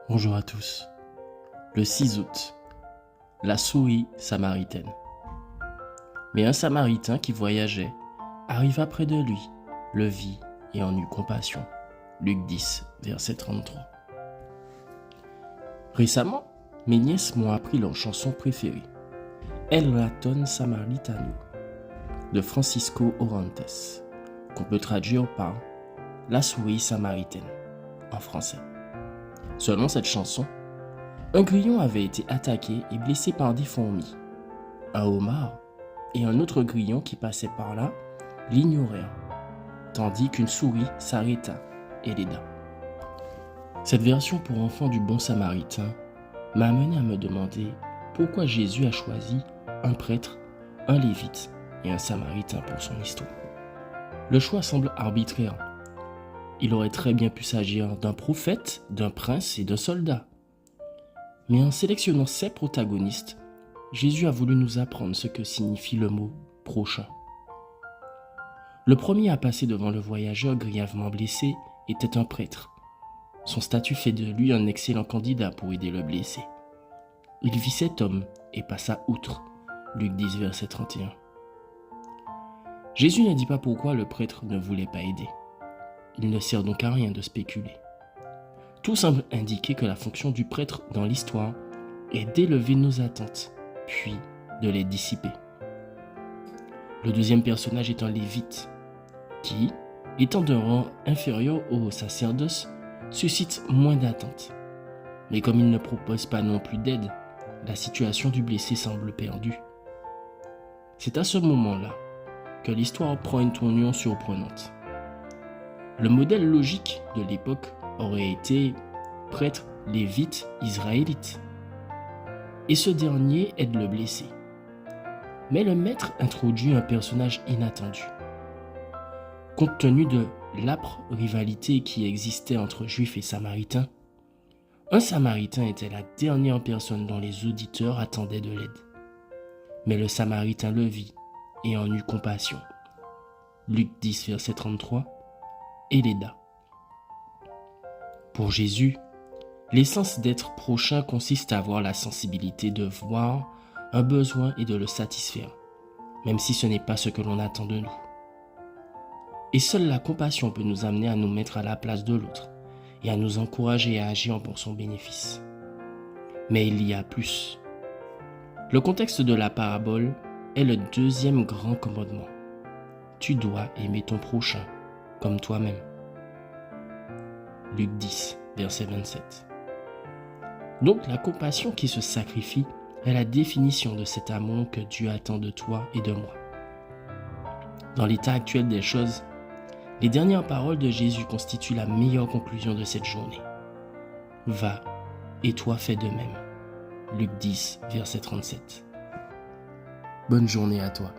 Bonjour à tous. Le 6 août, la souris samaritaine. Mais un samaritain qui voyageait arriva près de lui, le vit et en eut compassion. Luc 10, verset 33. Récemment, mes nièces m'ont appris leur chanson préférée, El Ratón Samaritano, de Francisco Orantes, qu'on peut traduire par La souris samaritaine en français. Selon cette chanson, un grillon avait été attaqué et blessé par des fourmis. Un homard et un autre grillon qui passait par là l'ignorèrent, tandis qu'une souris s'arrêta et l'aida. Cette version pour enfants du bon samaritain m'a amené à me demander pourquoi Jésus a choisi un prêtre, un lévite et un samaritain pour son histoire. Le choix semble arbitraire. Il aurait très bien pu s'agir d'un prophète, d'un prince et d'un soldat. Mais en sélectionnant ces protagonistes, Jésus a voulu nous apprendre ce que signifie le mot « prochain ». Le premier à passer devant le voyageur grièvement blessé était un prêtre. Son statut fait de lui un excellent candidat pour aider le blessé. Il vit cet homme et passa outre. Luc 10, verset 31. Jésus ne dit pas pourquoi le prêtre ne voulait pas aider. Il ne sert donc à rien de spéculer. Tout semble indiquer que la fonction du prêtre dans l'histoire est d'élever nos attentes, puis de les dissiper. Le deuxième personnage est un lévite, qui, étant d'un rang inférieur au sacerdoce, suscite moins d'attentes. Mais comme il ne propose pas non plus d'aide, la situation du blessé semble perdue. C'est à ce moment-là que l'histoire prend une tournure surprenante. Le modèle logique de l'époque aurait été prêtre, lévite, israélite. Et ce dernier aide le blessé. Mais le maître introduit un personnage inattendu. Compte tenu de l'âpre rivalité qui existait entre juifs et samaritains, un samaritain était la dernière personne dont les auditeurs attendaient de l'aide. Mais le samaritain le vit et en eut compassion. Luc 10, verset 33. Et l'aida. Pour Jésus, l'essence d'être prochain consiste à avoir la sensibilité de voir un besoin et de le satisfaire, même si ce n'est pas ce que l'on attend de nous. Et seule la compassion peut nous amener à nous mettre à la place de l'autre et à nous encourager à agir pour son bénéfice. Mais il y a plus. Le contexte de la parabole est le deuxième grand commandement. Tu dois aimer ton prochain comme toi-même. Luc 10, verset 27. Donc la compassion qui se sacrifie est la définition de cet amour que Dieu attend de toi et de moi. Dans l'état actuel des choses, les dernières paroles de Jésus constituent la meilleure conclusion de cette journée. Va, et toi fais de même. Luc 10, verset 37. Bonne journée à toi.